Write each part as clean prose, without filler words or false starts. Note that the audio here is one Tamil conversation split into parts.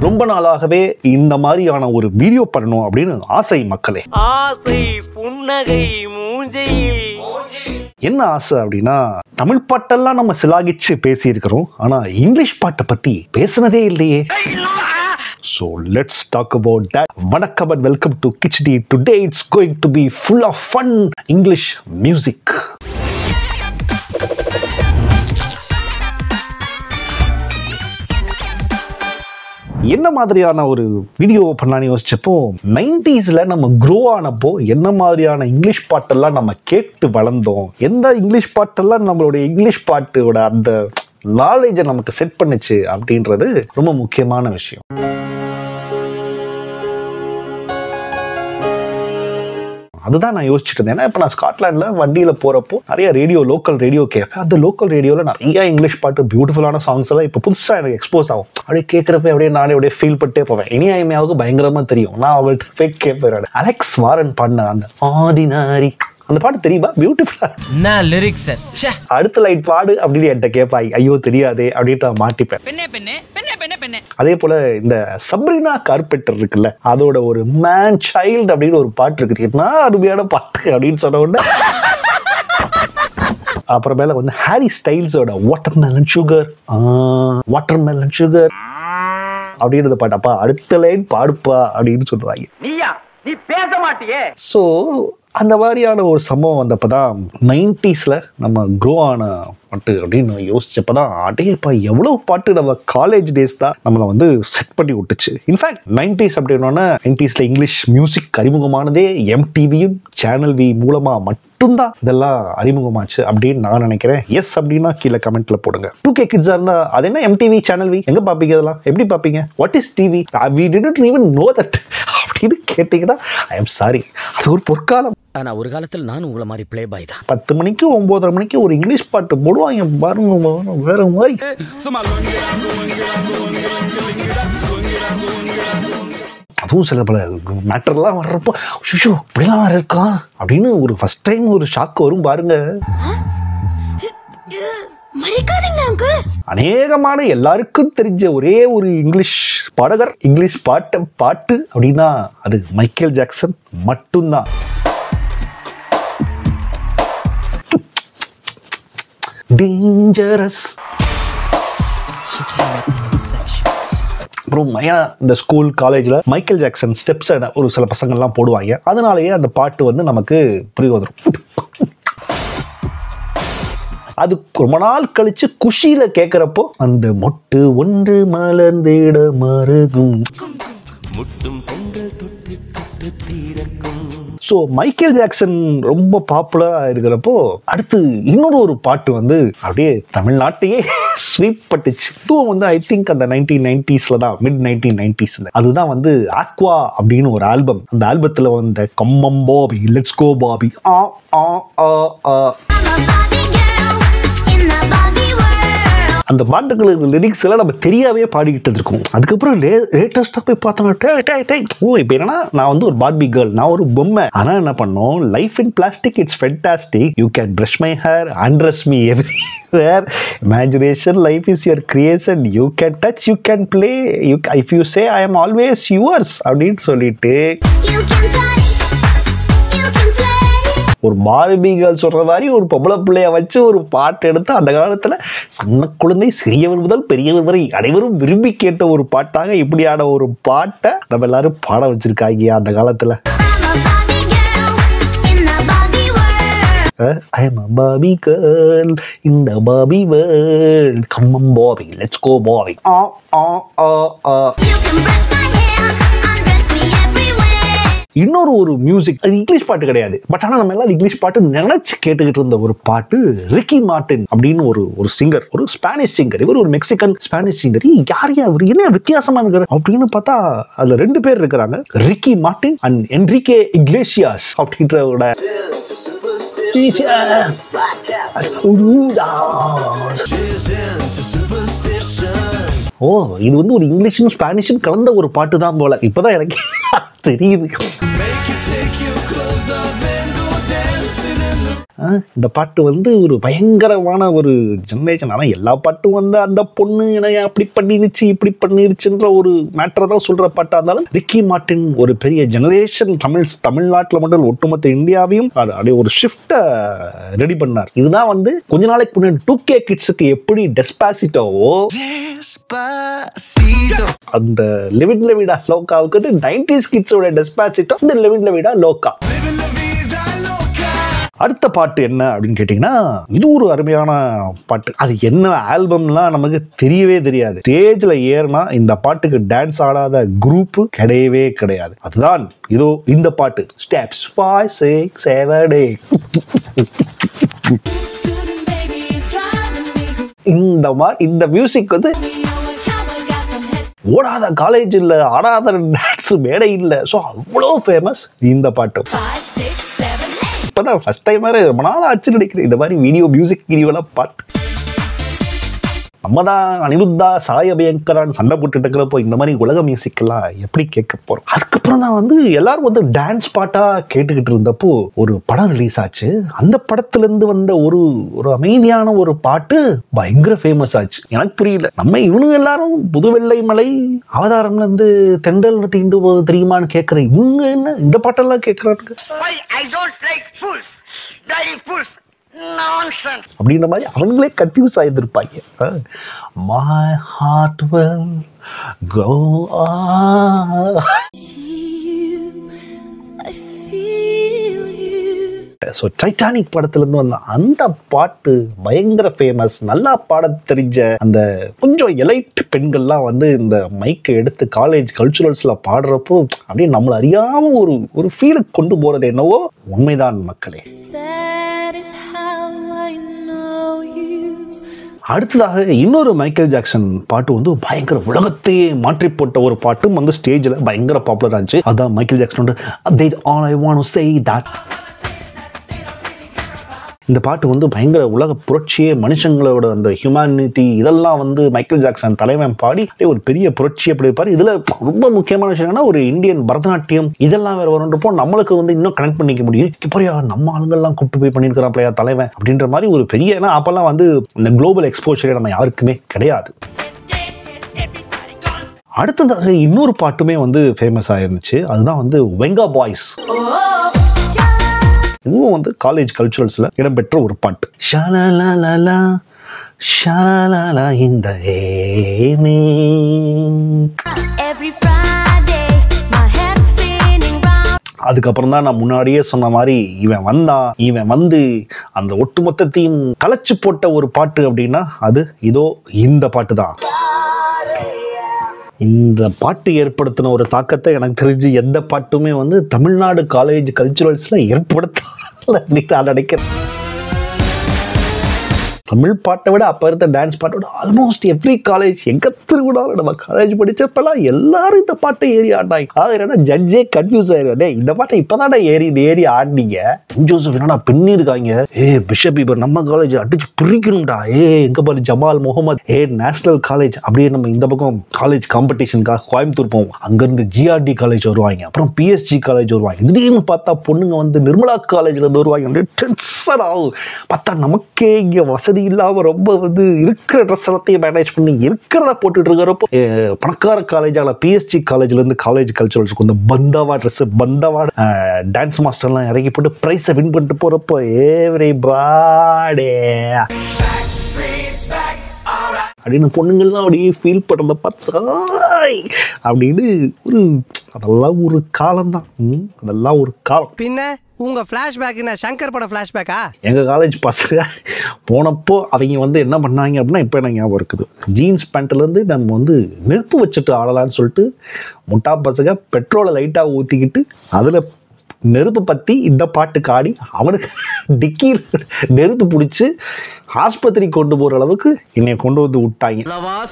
ரொம்ப நாளாகவே இந்த மாதிரியான ஒரு வீடியோ பண்ணணும் அப்படின்னு ஆசை மக்களே. ஆசை புன்னகை மூஞ்சையில். என்ன ஆசை அப்படின்னா, தமிழ் பாட்டெல்லாம் நம்ம சிலாகிச்சு பேசி இருக்கிறோம், ஆனா இங்கிலீஷ் பாட்டை பத்தி பேசினதே இல்லையே. So let's talk about that. Vanakkam and welcome to Kitchdi. Today it's going to be full of fun English music. என்ன மாதிரியான ஒரு வீடியோ பண்ணலான்னு யோசிச்சப்போ, 90sல நம்ம க்ரோ ஆனப்போ என்ன மாதிரியான இங்கிலீஷ் பாட்டெல்லாம் நம்ம கேட்டு வளர்ந்தோம், எந்த இங்கிலீஷ் பாட்டெல்லாம் நம்மளுடைய இங்கிலீஷ் பாட்டோட அந்த நாலேஜை நமக்கு செட் பண்ணுச்சு அப்படின்றது ரொம்ப முக்கியமான விஷயம். அதுதான் நான் யோசிச்சுட்டு இருந்தேன். இப்போ நான் ஸ்காட்லாண்டில் வண்டியில் போகிறப்போ நிறைய லோக்கல் ரேடியோ கேட்பேன். அந்த லோக்கல் ரேடியோவில் நிறைய இங்கிலீஷ் பாட்டு, பியூட்டிஃபுல்லான சாங்ஸ் எல்லாம் இப்போ புதுசாக எனக்கு எக்ஸ்போஸ் ஆகும். அப்படியே கேட்குறப்ப அப்படியே நானே அப்படியே ஃபீல் பண்ணிட்டே போவேன். இனியாயமையாவுக்கு பயங்கரமாக தெரியும். நான் அவள்கிட்ட ஃபேக் கேட்பேன். அலெக்ஸ் வாரன் பாடின அந்த ஆர்டினரி அந்த பாட்டு தெரியுமா? பியூட்டிஃபுல்லா அடுத்த லைட் பாடு அப்படின்னு என்கிட்ட கேட்பாய். ஐயோ தெரியாதே அப்படின்ட்டு மாட்டிப்பேன். அதே போல இந்த சப்ரினா கார்பெண்டர் இருக்குல்ல, அதோட ஒரு மேன் சைல்டு அப்படின்னு ஒரு பாட்டு இருக்கு, அருமையான பாட்டு அப்படின்னு சொன்ன உடனே அப்புறமேல வந்து ஹாரி ஸ்டைல்ஸோட வாட்டர்மெலன் சுகர் அப்படின்றத பாட்டப்பா அடுத்த லைன் பாடுப்பா அப்படின்னு சொல்லுவாங்க. நீ பேச மாட்டியே. ஸோ அந்த மாதிரியான ஒரு சம்பவம் வந்தப்பதான் 90sல நம்ம க்ரோ ஆன பாட்டு அப்படின்னு யோசிச்சப்பதான், அடேப்பா எவ்வளவு பாட்டு நம்ம காலேஜ் டேஸ் தான் நம்மளை வந்து செட் பண்ணி விட்டுச்சு. இன்ஃபேக்ட் 90s அப்படின்னா 90sல இங்கிலீஷ் மியூசிக் அறிமுகமானதே MTVயும் சேனல் V மூலமா மட்டும்தான் இதெல்லாம் அறிமுகமாச்சு அப்படின்னு நான் நினைக்கிறேன். எஸ் அப்படின்னா கீழே கமெண்ட்ல போடுங்க. 2K கிட்ஸா இருந்தா அது என்ன MTV சேனல் V எங்க பாப்பீங்க, இதெல்லாம் எப்படி பாப்பீங்க, what is TV, we didn't even know that அப்படின்னு கேட்டீங்கன்னா ஐ எம் சாரி, அது ஒரு பொற்காலம். ஆனா ஒரு காலத்தில் நானும் உங்களை மாதிரி பிளே பாய் தான். 10 மணிக்கு 9:30 மணிக்கு ஒரு இங்கிலீஷ் பாட்டு போடுவாங்க பாருங்க, வேற மாதிரி. அதுவும் சில பல மேட்டர்லாம் வர்றப்போ இப்படிலாம் இருக்கா அப்படின்னு ஒரு ஃபர்ஸ்ட் டைம் ஒரு ஷாக் வரும் பாருங்க. அநேகமான எல்லாருக்கும் தெரிஞ்ச ஒரே ஒரு இங்கிலீஷ் பாடகர், இங்கிலீஷ் பாட்டு அப்படின்னா அது மைக்கேல் ஜாக்சன் மட்டும்தான். டேஞ்சரஸ். அப்புறம் இந்த ஸ்கூல் காலேஜில் மைக்கேல் ஜாக்சன் ஸ்டெப்ஸ் ஒரு சில பசங்கள்லாம் போடுவாங்க. அதனாலேயே அந்த பாட்டு வந்து நமக்கு புரிய வந்துடும். அது ரொம்ப நாள் கழிச்சு குஷியில கேட்கிறப்போ அந்த மொட்டு ஒன்று மலர்ந்திட மருகும். ஸோ மைக்கேல் ஜாக்சன் ரொம்ப பாப்புலரா இருக்கிறப்போ அடுத்து இன்னொரு பாட்டு வந்து அப்படியே தமிழ்நாட்டையே ஸ்வீப் பட்டுச்சு. இதுவும் வந்து ஐ திங்க் அந்த 1990sல தான், மிட் 1990sல. அதுதான் வந்து ஆக்வா அப்படின்னு ஒரு ஆல்பம். அந்த ஆல்பத்தில் வந்த come on baby, let's go baby, அந்த பாட்டுகளுக்கு லிரிக்ஸ் எல்லாம் நம்ம தெரியாவே பாடிக்கிட்டு இருக்கோம். அதுக்கப்புறம் லேட்டஸ்டா போய் பார்த்தோம், ஓ இப்போ என்னன்னா நான் வந்து ஒரு பார்பி கேர்ள், நான் ஒரு பொம்மை. ஆனா என்ன பண்ணோம், life in plastic it's fantastic, you can brush my hair, undress me everywhere, imagination life is your creation, you can touch, you can play, if you say I am always yours அப்படின்னு சொல்லிட்டு ஒரு பார்பி கேர்ள் சொல்ற மாதிரி ஒரு பொம்பளை பிள்ளைய வச்சு ஒரு பாட்டு எடுத்து அந்த காலத்துல சின்ன குழந்தை சிறியவர் முதல் பெரியவர் வரை அனைவரும் விரும்பி கேட்ட ஒரு பாட்டாக இப்படியான ஒரு பாட்டை நம்ம எல்லாரும் பாட வச்சிருக்காங்க அந்த காலத்துல. I am a Barbie girl in the Barbie world. Come on Barbie, let's go Barbie. You can brush my hair, undress me everywhere. இன்னொரு ஒரு மியூசிக், அது இங்கிலீஷ் பாட்டு கிடையாது, பட் ஆனால் நம்ம எல்லாம் இங்கிலீஷ் பாட்டு நினைச்சு கேட்டுக்கிட்டு இருந்த ஒரு பாட்டு, ரிக்கி மார்டின் அப்படின்னு ஒரு சிங்கர், ஒரு ஸ்பானிஷ் சிங்கர். இவர் ஒரு மெக்சிகன் ஸ்பானிஷ் சிங்கர். யார் இவர், என்ன வித்தியாசமா இருக்கிற அப்படின்னு பார்த்தா அதுல 2 பேர் இருக்கிறாங்க, ரிக்கி மார்டின் அண்ட் என்ரிகே இக்லேசியாஸ் அப்படின்றவரோட. ஓ இது வந்து ஒரு இங்கிலீஷும் ஸ்பானிஷும் கலந்த ஒரு பாட்டு தான் போல, இப்பதான் எனக்கு தெரியுது. இந்த பாட்டு வந்து ஒரு பயங்கரமான ஒரு ஜெனரேஷன். ஆனால் எல்லா பாட்டும் வந்து அந்த பொண்ணு என்னைய அப்படி பண்ணிருச்சு இப்படி பண்ணிருச்சுன்ற ஒரு மேட்டரை தான் சொல்கிற பாட்டாக இருந்தாலும் ரிக்கி மார்ட்டின் ஒரு பெரிய ஜெனரேஷன் தமிழ்நாட்டில் மட்டும் ஒட்டுமொத்த இந்தியாவையும் அப்படியே ஒரு ஷிஃப்டை ரெடி பண்ணார். இதுதான் வந்து கொஞ்ச நாளைக்கு முன்னாடி 2K கிட்ஸுக்கு எப்படி டெஸ்பாசிட்டோவோ அந்த லிவின் லவிடா லோக்காவுக்கு 90s கிட்ஸோட டெஸ்பாசிட்டோ இந்த லிவின் லவிடா லோக்கா. அடுத்த பாட்டு என்ன அப்படின்னு கேட்டீங்கன்னா இது ஒரு அருமையான பாட்டு. அது என்ன ஆல்பம்லாம் நமக்கு தெரியவே தெரியாது. ஸ்டேஜ்ல ஏறினா இந்த பாட்டுக்கு டான்ஸ் ஆடாத குரூப் கிடையவே கிடையாது. அதுதான் இதோ இந்த பாட்டு ஸ்டெப்ஸ் 5 6 7 8. இந்த மியூசிக் வந்து ஓடாத காலேஜ் இல்ல, ஆடாத டான்ஸ் மேடை இல்ல. ஸோ அவ்வளோ ஃபேமஸ் இந்த பாட்டு. இப்பதான் ஃபர்ஸ்ட் டைம் ரொம்ப நாள் ஆச்சு நினைக்கிறேன் இந்த மாதிரி வீடியோ மியூசிக் வீடியோலாம் பார்த்து. நம்ம தான் அனிருத்தா சாய் அபியங்கரான் சண்டை போட்டுட்டு இருக்கிறப்போ இந்த மாதிரி உலக மியூசிக் எல்லாம் எப்படி கேட்க போறோம். அதுக்கப்புறம் தான் வந்து எல்லாரும் வந்து டான்ஸ் பாட்டா கேட்டுக்கிட்டு இருந்தப்போ ஒரு படம் ரிலீஸ் ஆச்சு. அந்த படத்துல இருந்து வந்த ஒரு அமைதியான ஒரு பாட்டு பயங்கர ஃபேமஸ் ஆச்சு. எனக்கு புரியல, நம்ம இவனுங்க எல்லாரும் புதுவெள்ளை மலை அவதாரம்ல இருந்து தெண்டல் தீண்டு போது தெரியுமான்னு கேட்கற இவங்க என்ன இந்த பாட்டெல்லாம் கேட்கறாங்க அப்படின்ற மாதிரி அவங்களே கன்ஃபியூஸ் ஆயிருப்பாங்க. My heart will go on. So Titanic படத்துலேருந்து வந்த அந்த பாட்டு பயங்கர ஃபேமஸ். நல்லா பாட தெரிஞ்ச அந்த கொஞ்சம் எலைட் பெண்கள்லாம் வந்து இந்த மைக்கை எடுத்து காலேஜ் கல்ச்சுரல்ஸில் பாடுறப்போ அப்படியே நம்மளை அறியாமல் ஒரு ஃபீலுக்கு கொண்டு போகிறது என்னவோ உண்மைதான் மக்களே. அடுத்ததாக இன்னொரு மைக்கேல் ஜாக்சன் பாட்டு வந்து பயங்கர உலகத்தையே மாற்றி போட்ட ஒரு பாட்டும் வந்து ஸ்டேஜில் பயங்கர பாப்புலர் ஆச்சு. அதான் Michael ஜாக்சனோட That's all I want to say that. இந்த பாட்டு வந்து பயங்கர உலக புரட்சியே, மனுஷங்களோட அந்த ஹியூமனிட்டி இதெல்லாம் வந்து மைக்கேல் ஜாக்சன் தலைவன் பாடி ஒரு பெரிய புரட்சி அப்படி இருப்பார். இதில் ரொம்ப முக்கியமான விஷயம் என்னன்னா ஒரு இந்தியன் பரதநாட்டியம் இதெல்லாம் வேற வரன்றப்போ நம்மளுக்கு வந்து இன்னும் கனெக்ட் பண்ணிக்க முடியும். இப்போயா நம்ம ஆளுங்கள்லாம் கூப்பிட்டு போய் பண்ணியிருக்கிறாப்லையா தலைவன் அப்படின்ற மாதிரி ஒரு பெரிய, ஏன்னா அப்பெல்லாம் வந்து இந்த குளோபல் எக்ஸ்போஷரே நம்ம யாருக்குமே கிடையாது. அடுத்ததாக இன்னொரு பாட்டுமே வந்து ஃபேமஸ் ஆயிருந்துச்சு. அதுதான் வந்து வெங்கா பாய்ஸ். இதுவும் வந்து காலேஜ் கல்ச்சுரல்ஸ்ல இடம்பெற்ற ஒரு பாட்டு. ஷலலலலா ஷலலலா இந்த ஏனே. அதுக்கப்புறம் தான் நான் முன்னாடியே சொன்ன மாதிரி இவன் வந்து அந்த ஒட்டுமொத்தத்தையும் கலைச்சு போட்ட ஒரு பாட்டு அப்படின்னா அது இதோ இந்த பாட்டு தான். இந்த பாட்டு ஏற்படுத்தின ஒரு தாக்கத்தை எனக்கு தெரிஞ்சு எந்த பாட்டுமே வந்து தமிழ்நாடு காலேஜ் கல்ச்சுரல்ஸில் ஏற்படுத்தல அப்படின்னு நான் நினைக்கிறேன். தமிழ் பாட்டை விட அப்போ இருந்த டான்ஸ் பாட்டோட ஆல்மோஸ்ட் எவ்ரி காலேஜ் எங்கே திருவிழாவில் நம்ம காலேஜ் படித்தப்பெல்லாம் எல்லாரும் இந்த பாட்டை ஏறி ஆடினாங்க. அது என்னன்னா ஜட்ஜே கன்ஃபியூஸ் ஆயிடுவாரு, இந்த பாட்டை இப்போதான்டா ஏறி ஆடினீங்க. ஜோசப் என்னடா பெண்ணி இருக்காங்க, பிஷப் பீபர் நம்ம காலேஜ் அடிச்சு பிரிக்கணும்டா, எங்க பாரு ஜமால் முகமது, நேஷனல் காலேஜ். அப்படியே நம்ம இந்த பக்கம் காலேஜ் காம்படிஷனுக்காக கோயம்புத்தூர் போவோம், அங்கேருந்து GRD காலேஜ் வருவாங்க, அப்புறம் PSG காலேஜ் வருவாங்க. திடீர்னு பார்த்தா பொண்ணுங்க வந்து நிர்மலா காலேஜ்ல இருந்து வருவாங்க. அப்படியே டென்ஷன் ஆகும். பார்த்தா நமக்கே இங்கே வசதி இல்லாம ரொம்ப வந்து இருக்கிற ட்ரெஸ் எல்லாத்தையும் மேனேஜ் பண்ணி இருக்கிறத போட்டுட்டு இருக்கிறப்போ பணக்கார காலேஜால PSG காலேஜ்ல இருந்து காலேஜ் கல்ச்சுரல்ஸ்க்கு இந்த பந்தாவா ட்ரெஸ் பந்தாவா டான்ஸ் மாஸ்டர்லாம் இறங்கி போட்டு பிரைஸை வின் பண்ணிட்டு போறப்போ எவ்ரிபாடி அப்படின்னு பொண்ணுங்கள் தான் அப்படியே ஃபீல் பண்ணுறத பார்த்தா அப்படின்னு அதெல்லாம் ஒரு காலம் தான். அதெல்லாம் ஒரு காலம். பின்ன உங்க ஃபிளாஷ்பேக் என்ன சங்கர் பட ஃபிளாஷ்பேக்கா? எங்கள் காலேஜ் பசங்க போனப்போ அவங்க வந்து என்ன பண்ணாங்க அப்படின்னா இப்போ என்ன ஞாபகம் இருக்குது, ஜீன்ஸ் பேண்ட்லேருந்து நம்ம வந்து நெருப்பு வச்சுட்டு ஆடலான்னு சொல்லிட்டு முட்டா பசங்க பெட்ரோலை லைட்டாக ஊற்றிக்கிட்டு அதில் நெருப்பு பற்றி இந்த பாட்டுக்கு ஆடி அவனுக்கு டிக்கியில் நெருப்பு பிடிச்சி ஆஸ்பத்திரி கொண்டு போகிற அளவுக்கு என்னை கொண்டு வந்து விட்டாங்க.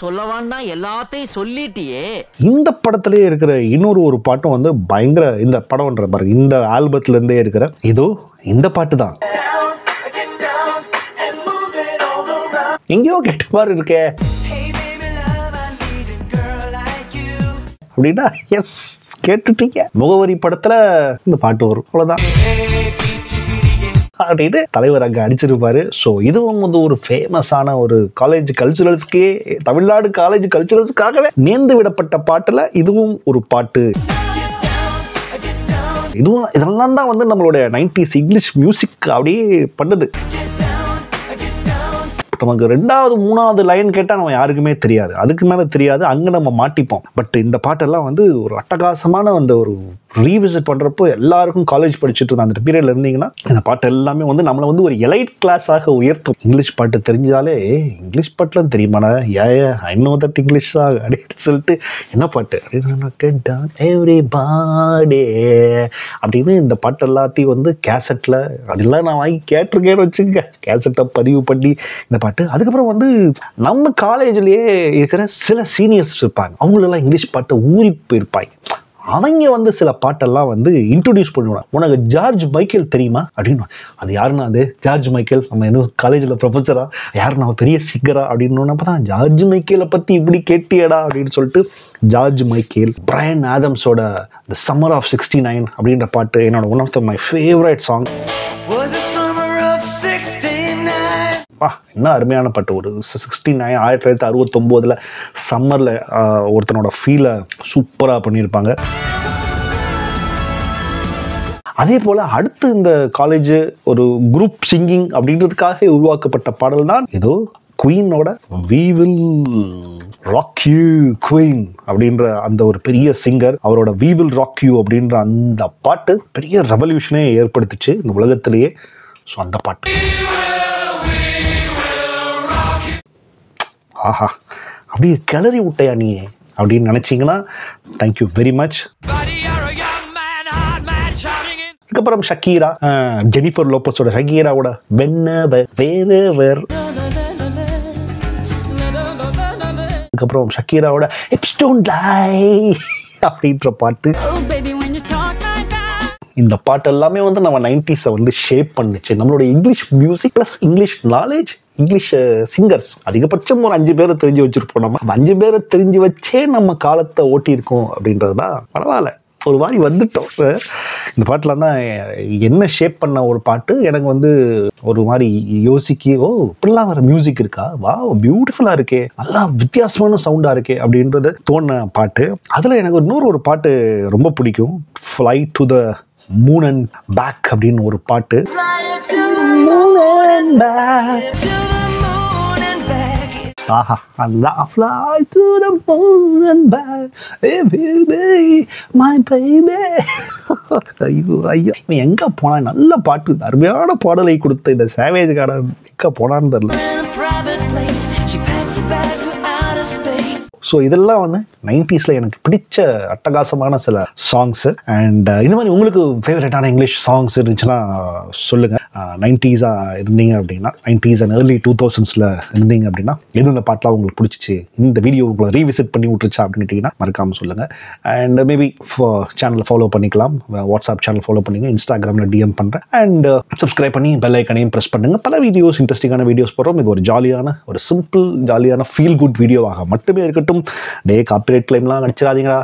சொல்லவான்னா எல்லாத்தையும் சொல்லிட்டியே. இந்த படத்திலே இருக்கிற இன்னொரு ஒரு பாட்டும் வந்து பயங்கர, இந்த படம்ன்ற பாருங்க இந்த ஆல்பத்திலேருந்தே இருக்கிற இதோ இந்த பாட்டு தான். எங்கேயோ கெட்ட மாதிரி இருக்கே அப்படின்னா எஸ் கேட்டுட்டீங்க. முகவரி படத்துல இந்த பாட்டு வரும், அவ்வளவுதான். அப்படின்னு தலைவர் அங்கே அடிச்சிருப்பாரு. ஸோ இதுவும் வந்து ஒரு ஃபேமஸான ஒரு காலேஜ் கல்ச்சுரல்ஸ்க்கே, தமிழ்நாடு காலேஜ் கல்ச்சுரல்ஸ்க்காகவே நேர்ந்து விடப்பட்ட பாட்டுல இதுவும் ஒரு பாட்டு. இதெல்லாம் தான் வந்து நம்மளுடைய 90s இங்கிலீஷ் மியூசிக் அப்படியே பண்ணுது. நமக்கு 2வது 3வது லைன் கேட்டால் நம்ம யாருக்குமே தெரியாது, அதுக்கு மேலே தெரியாது, அங்கே நம்ம மாட்டிப்போம். பட் இந்த பாட்டெல்லாம் வந்து ஒரு அட்டகாசமான அந்த ஒரு ரீவிசிட் பண்ணுறப்போ எல்லாருக்கும் காலேஜ் படிச்சுட்டு இருந்த அந்த பீரியடில் இருந்தீங்கன்னா இந்த பாட்டு எல்லாமே வந்து நம்மளை வந்து ஒரு எலைட் கிளாஸாக உயர்த்தும். இங்கிலீஷ் பாட்டு தெரிஞ்சாலே இங்கிலீஷ் பாட்டுலாம் தெரியுமாண்ணா, ஐ நோ தட் இங்கிலீஷ் தான் அப்படின்னு சொல்லிட்டு என்ன பாட்டு அப்படின்னு எவ்ரிபாடி அப்படின்னு இந்த பாட்டு எல்லாத்தையும் வந்து கேசட்டில் அதெல்லாம் நான் வாங்கி கேட்டிருக்கேன்னு வச்சுங்க, கேசட்டை பதிவு பண்ணி இந்த பாட்டு. அதுக்கப்புறம் வந்து நம்ம காலேஜ்லேயே இருக்கிற சில சீனியர்ஸ் இருப்பாங்க, அவங்களெல்லாம் இங்கிலீஷ் பாட்டை ஊறி போயிருப்பாங்க. அவங்க வந்து சில பாட்டெல்லாம் வந்து இன்ட்ரடியூஸ் பண்ணுவாங்க. உனக்கு ஜார்ஜ் மைக்கேல் தெரியுமா அப்படின்னு. அது யாருன்னா அது ஜார்ஜ் மைக்கேல், நம்ம எதுவும் காலேஜில் ப்ரொஃபஸரா, யார் நம்ம பெரிய சிங்கரா அப்படின்னு தான் ஜார்ஜ் மைக்கேலை பற்றி இப்படி கேட்டியடா அப்படின்னு சொல்லிட்டு ஜார்ஜ் மைக்கேல். பிரையன் ஆதம்ஸோட த சம்மர் ஆஃப் 69 அப்படின்ற பாட்டு என்னோட one of the my favourite song. என்ன அருமையான பாட்டு. ஒரு 69 1969 சம்மரில் ஒருத்தனோட ஃபீலை சூப்பராக பண்ணியிருப்பாங்க. அதே போல் அடுத்து இந்த காலேஜ் ஒரு குரூப் சிங்கிங் அப்படின்றதுக்காக உருவாக்கப்பட்ட பாடல் தான் ஏதோ குயினோட We Will Rock You Queen அப்படின்ற அந்த ஒரு பெரிய சிங்கர், அவரோட We Will Rock You அப்படின்ற அந்த பாட்டு பெரிய ரெவல்யூஷனே ஏற்படுத்துச்சு இந்த உலகத்திலேயே. ஸோ அந்த பாட்டு ஆஹா அப்படியே கிளறி விட்டையா நீ அப்படின்னு நினச்சிங்கன்னா தேங்க்யூ வெரி மச். அதுக்கப்புறம் ஷக்கீரா, ஜெனிஃபர் லோபஸோட ஷக்கீராவோட வேர். அதுக்கப்புறம் ஷக்கீராவோட Hips Don't Lie அப்படின்ற பாட்டு. இந்த பாட்டு எல்லாமே வந்து நம்ம 90s வந்து ஷேப் பண்ணுச்சு. நம்மளோட English music plus English knowledge, English singers அதிகபட்சம் ஒரு 5 பேரை தெரிஞ்சு வச்சிருப்போம். நம்ம 5 பேரை தெரிஞ்சு வச்சே நம்ம காலத்தை ஓட்டியிருக்கோம் அப்படின்றது தான் பரவாயில்ல, ஒரு மாதிரி வந்துட்டோம். இந்த பாட்டில் தான் என்ன ஷேப் பண்ண ஒரு பாட்டு எனக்கு வந்து ஒரு மாதிரி யோசிக்கி, ஓ இப்படிலாம் வர மியூசிக் இருக்கா, வா பியூட்டிஃபுல்லாக இருக்கே, நல்லா வித்தியாசமான சவுண்டாக இருக்கே அப்படின்றது தோணுன பாட்டு. அதில் எனக்கு இன்னொரு பாட்டு ரொம்ப பிடிக்கும், Fly to the Moon and Back அப்படின்னு ஒரு பாட்டு. ஆஹா Fly to the moon and back, hey baby my baby. ஐயோ இவன் எங்கே போனான், நல்ல பாட்டு, அருமையான பாடலை கொடுத்த இந்த சேவேஜ் கார்டன் எங்கே போனான்னு தெரியல. ஸோ இதெல்லாம் வந்து 90s எனக்கு பிடிச்ச அட்டகாசமான சில சாங்ஸு. அண்ட் இந்த மாதிரி உங்களுக்கு ஃபேவரட்டான இங்கிலீஷ் சாங்ஸ் இருந்துச்சுன்னா சொல்லுங்கள். 90s இருந்தீங்க அப்படின்னா, 90s அண்ட் early 2000s இருந்தீங்க அப்படின்னா எந்தெந்த பாட்டெலாம் உங்களுக்கு பிடிச்சிச்சு, இந்த வீடியோ உங்களை ரீவிசிட் பண்ணி விட்டுருச்சா அப்படின்னுட்டிங்கன்னா மறக்காமல் சொல்லுங்கள். அண்ட் மேபி சேனலை ஃபாலோ பண்ணிக்கலாம், வாட்ஸ்அப் சேனல் ஃபாலோ பண்ணிங்க, இன்ஸ்டாகிராமில் DM பண்ணுறேன். அண்ட் சப்ஸ்கிரைப் பண்ணி பெல் ஐக்கனையும் ப்ரெஸ் பண்ணுங்கள். பல வீடியோஸ், இன்ட்ரெஸ்டிங்கான வீடியோஸ் போடுறோம். இது ஒரு ஜாலியான, ஒரு சிம்பிள் ஜாலியான ஃபீல் குட் வீடியோவாக மட்டுமே இருக்கட்டும். டே காப்பிரைட் கிளைம்லாம் அடிச்சிடாதீங்களா.